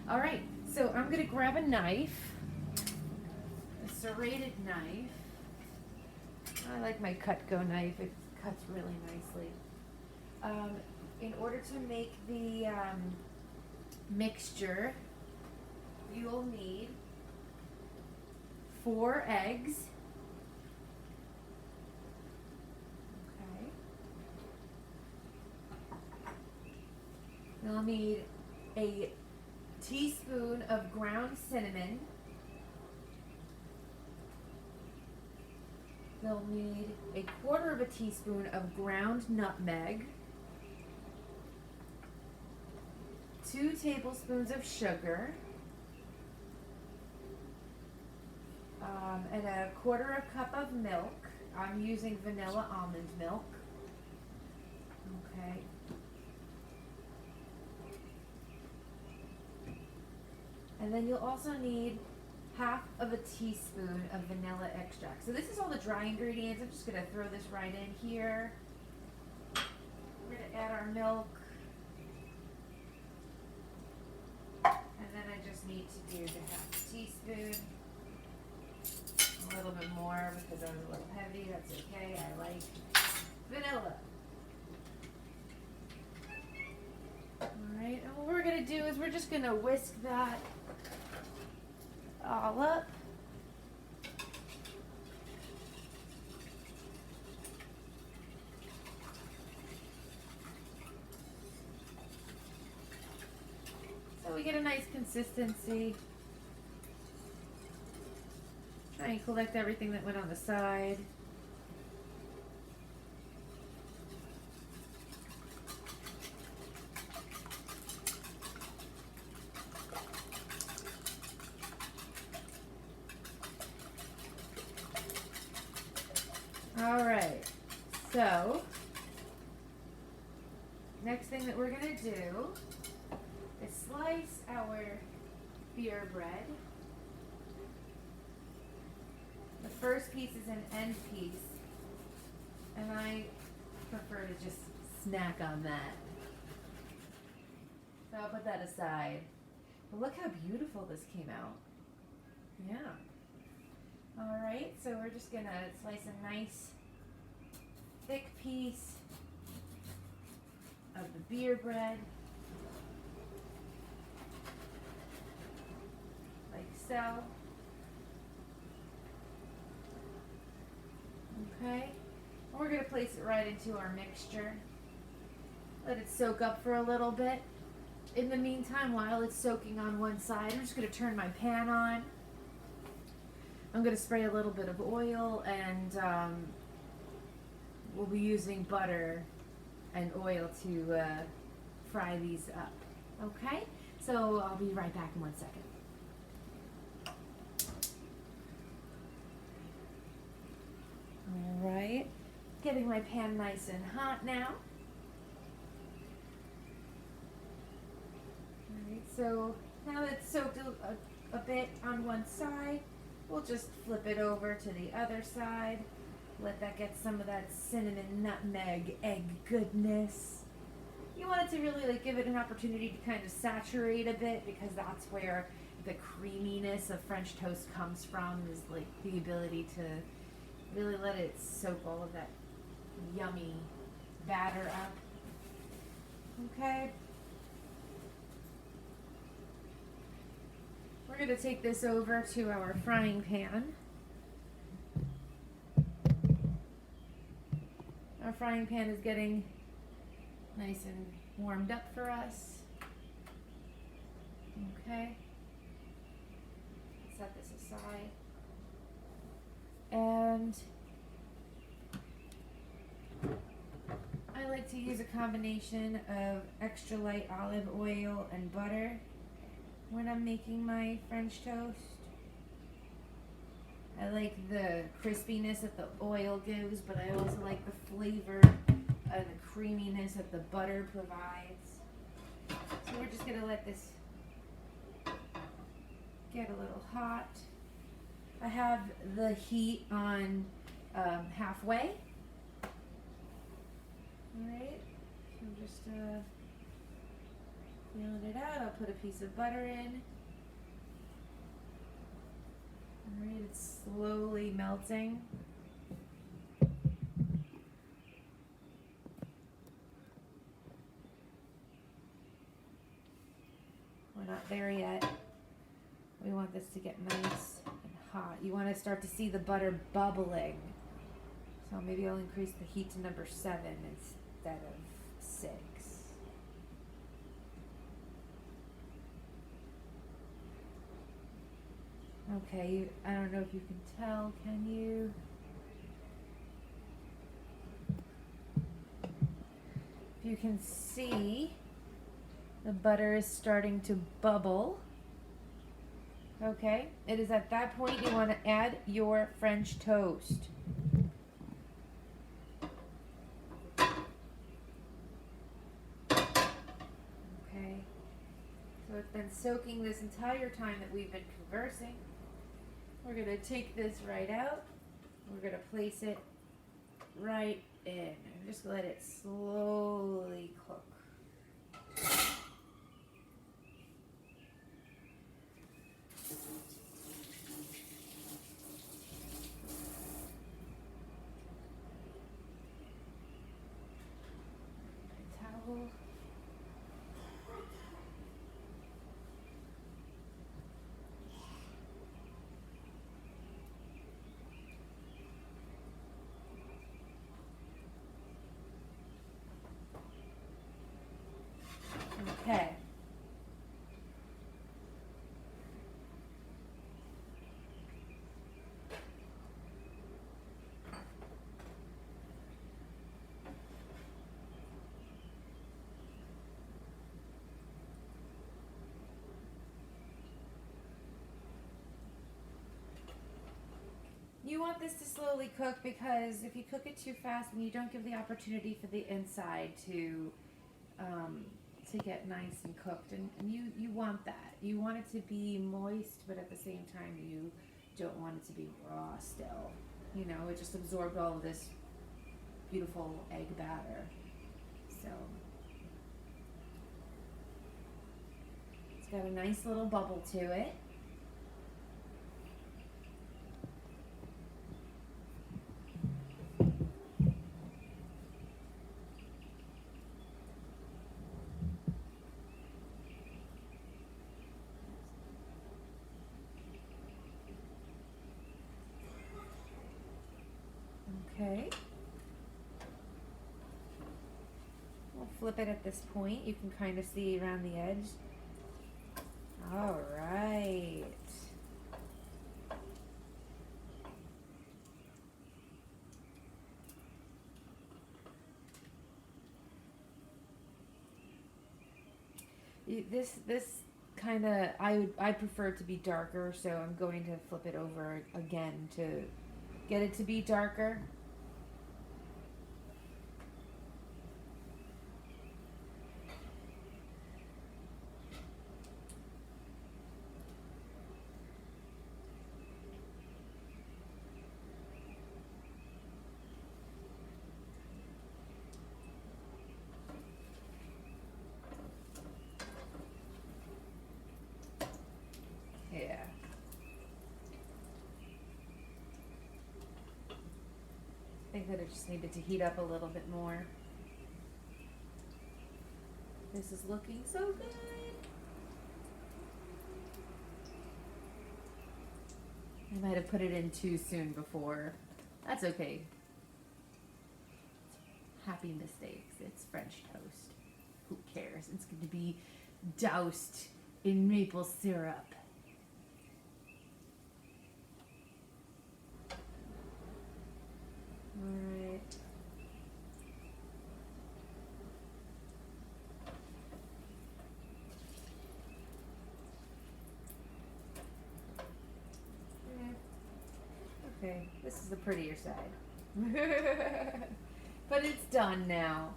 All right, so I'm gonna grab a knife, a serrated knife. I like my Cutco knife, it cuts really nicely. In order to make the mixture, you'll need 4 eggs. Okay. You'll need a teaspoon of ground cinnamon. You'll need a 1/4 of a teaspoon of ground nutmeg, 2 tablespoons of sugar, and a 1/4 cup of milk. I'm using vanilla almond milk. Okay. And then you'll also need 1/2 of a teaspoon of vanilla extract. So this is all the dry ingredients. I'm just going to throw this right in here. We're going to add our milk. And then I just need to do the 1/2 teaspoon. A little bit more because I was a little heavy. That's okay. I like vanilla. Alright, and what we're going to do is we're just going to whisk that all up. So we get a nice consistency. Try and collect everything that went on the side. All right, so next thing that we're gonna do is slice our beer bread. The first piece is an end piece, and I prefer to just snack on that. So I'll put that aside. But look how beautiful this came out. Yeah. All right, so we're just gonna slice a nice thick piece of the beer bread, like so. Okay, and we're gonna place it right into our mixture. Let it soak up for a little bit. In the meantime, while it's soaking on one side, I'm just gonna turn my pan on. I'm going to spray a little bit of oil, and we'll be using butter and oil to fry these up. Okay? So I'll be right back in 1 second. All right. Getting my pan nice and hot now. All right. So now that it's soaked a bit on one side, we'll just flip it over to the other side. Let that get some of that cinnamon, nutmeg, egg goodness. You want it to really give it an opportunity to kind of saturate a bit, because that's where the creaminess of French toast comes from, is the ability to really let it soak all of that yummy batter up. Okay. We're going to take this over to our frying pan. Our frying pan is getting nice and warmed up for us. Okay. Set this aside. And I like to use a combination of extra light olive oil and butter when I'm making my French toast. I like the crispiness that the oil gives, but I also like the flavor and the creaminess that the butter provides. So we're just gonna let this get a little hot. I have the heat on halfway. Alright, so just Feeling it out, I'll put a piece of butter in. Alright, it's slowly melting. We're not there yet. We want this to get nice and hot. You want to start to see the butter bubbling. So maybe I'll increase the heat to number 7 instead of 6. Okay, I don't know if you can tell, can you? If you can see, the butter is starting to bubble. Okay, it is at that point you want to add your French toast. Okay, so it's been soaking this entire time that we've been conversing. We're going to take this right out. We're going to place it right in. And just let it slowly cook. Towel. Okay. You want this to slowly cook because if you cook it too fast, then you don't give the opportunity for the inside to get nice and cooked. And you want that. You want it to be moist, but at the same time, you don't want it to be raw still. You know, it just absorbed all of this beautiful egg batter. So it's got a nice little bubble to it. Okay. We'll flip it at this point. You can kind of see around the edge. All right. This kind of I prefer it to be darker, so I'm going to flip it over again to get it to be darker. Yeah. I think that it just needed to heat up a little bit more. This is looking so good. I might have put it in too soon before. That's okay. Happy mistakes. It's French toast. Who cares? It's going to be doused in maple syrup. Alright. Okay, this is the prettier side. But it's done now.